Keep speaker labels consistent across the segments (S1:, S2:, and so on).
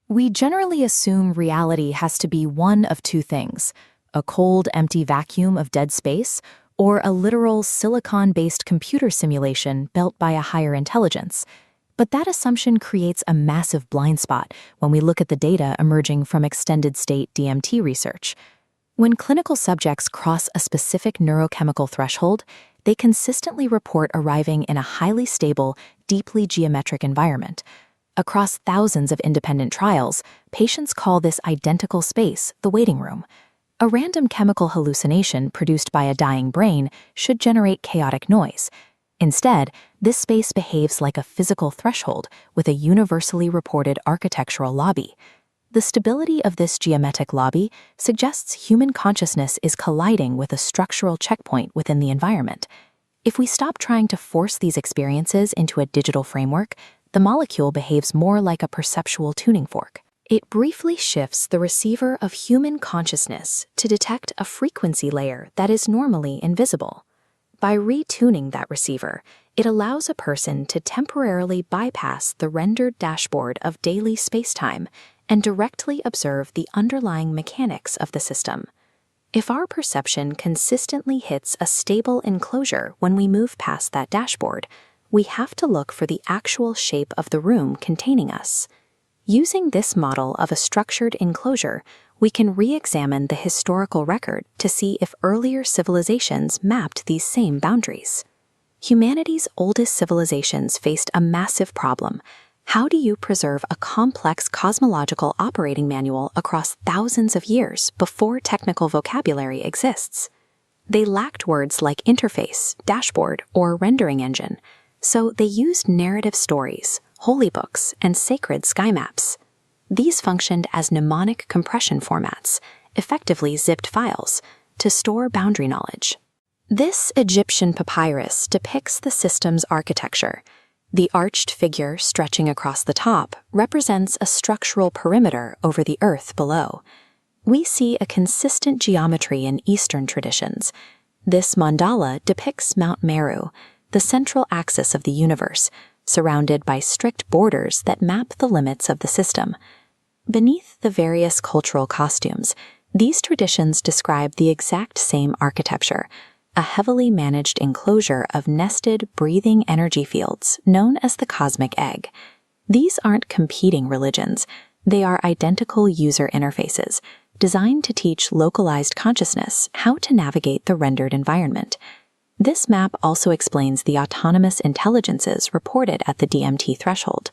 S1: We generally assume reality has to be one of two things: a cold, empty vacuum of dead space, or a literal silicon-based computer simulation built by a higher intelligence. But that assumption creates a massive blind spot when we look at the data emerging from extended-state DMT research. When clinical subjects cross a specific neurochemical threshold, they consistently report arriving in a highly stable, deeply geometric environment. Across thousands of independent trials, patients call this identical space the waiting room. A random chemical hallucination produced by a dying brain should generate chaotic noise. Instead, this space behaves like a physical threshold with a universally reported architectural lobby. The stability of this geometric lobby suggests human consciousness is colliding with a structural checkpoint within the environment. If we stop trying to force these experiences into a digital framework, the molecule behaves more like a perceptual tuning fork. It briefly shifts the receiver of human consciousness to detect a frequency layer that is normally invisible. By retuning that receiver, it allows a person to temporarily bypass the rendered dashboard of daily spacetime and directly observe the underlying mechanics of the system. If our perception consistently hits a stable enclosure when we move past that dashboard, we have to look for the actual shape of the room containing us. Using this model of a structured enclosure, we can re-examine the historical record to see if earlier civilizations mapped these same boundaries. Humanity's oldest civilizations faced a massive problem. How do you preserve a complex cosmological operating manual across thousands of years before technical vocabulary exists? They lacked words like interface, dashboard, or rendering engine, so they used narrative stories, holy books, and sacred sky maps. These functioned as mnemonic compression formats, effectively zipped files, to store boundary knowledge. This Egyptian papyrus depicts the system's architecture. The arched figure stretching across the top represents a structural perimeter over the earth below. We see a consistent geometry in Eastern traditions. This mandala depicts Mount Meru, the central axis of the universe, surrounded by strict borders that map the limits of the system. Beneath the various cultural costumes, these traditions describe the exact same architecture, a heavily managed enclosure of nested, breathing energy fields known as the cosmic egg. These aren't competing religions. They are identical user interfaces, designed to teach localized consciousness how to navigate the rendered environment. This map also explains the autonomous intelligences reported at the DMT threshold.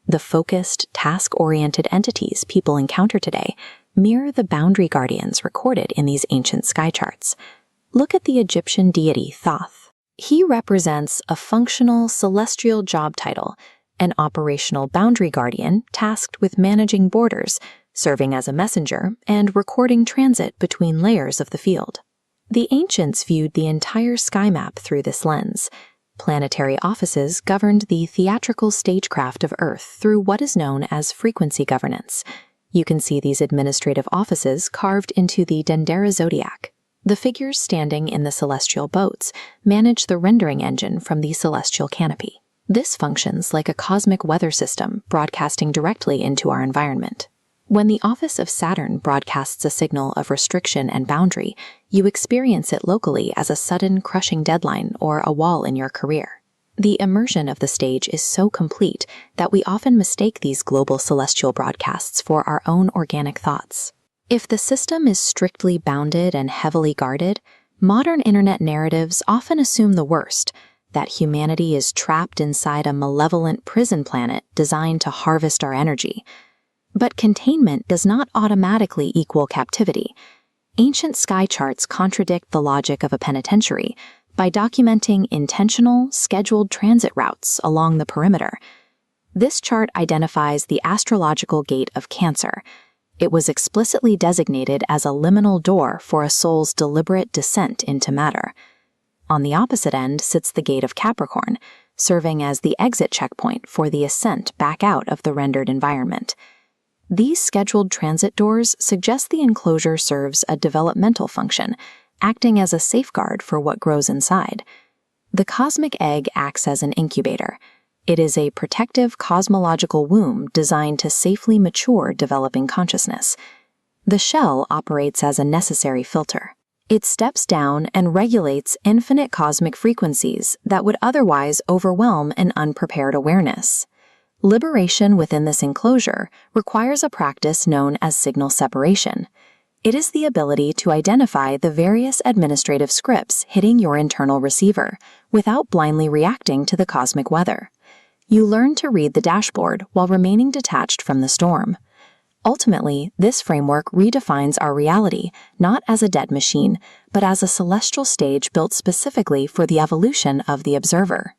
S1: The focused, task-oriented entities people encounter today mirror the boundary guardians recorded in these ancient sky charts. Look at the Egyptian deity Thoth. He represents a functional celestial job title, an operational boundary guardian tasked with managing borders, serving as a messenger, and recording transit between layers of the field. The ancients viewed the entire sky map through this lens. Planetary offices governed the theatrical stagecraft of Earth through what is known as frequency governance. You can see these administrative offices carved into the Dendera zodiac. The figures standing in the celestial boats manage the rendering engine from the celestial canopy. This functions like a cosmic weather system broadcasting directly into our environment. When the office of Saturn broadcasts a signal of restriction and boundary, you experience it locally as a sudden crushing deadline or a wall in your career. The immersion of the stage is so complete that we often mistake these global celestial broadcasts for our own organic thoughts. If the system is strictly bounded and heavily guarded, modern internet narratives often assume the worst, that humanity is trapped inside a malevolent prison planet designed to harvest our energy. But containment does not automatically equal captivity. Ancient sky charts contradict the logic of a penitentiary by documenting intentional, scheduled transit routes along the perimeter. This chart identifies the astrological gate of Cancer. It was explicitly designated as a liminal door for a soul's deliberate descent into matter. On the opposite end sits the gate of Capricorn, serving as the exit checkpoint for the ascent back out of the rendered environment. These scheduled transit doors suggest the enclosure serves a developmental function, acting as a safeguard for what grows inside. The cosmic egg acts as an incubator. It is a protective cosmological womb designed to safely mature developing consciousness. The shell operates as a necessary filter. It steps down and regulates infinite cosmic frequencies that would otherwise overwhelm an unprepared awareness. Liberation within this enclosure requires a practice known as signal separation. It is the ability to identify the various administrative scripts hitting your internal receiver without blindly reacting to the cosmic weather. You learn to read the dashboard while remaining detached from the storm. Ultimately, this framework redefines our reality not as a dead machine, but as a celestial stage built specifically for the evolution of the observer.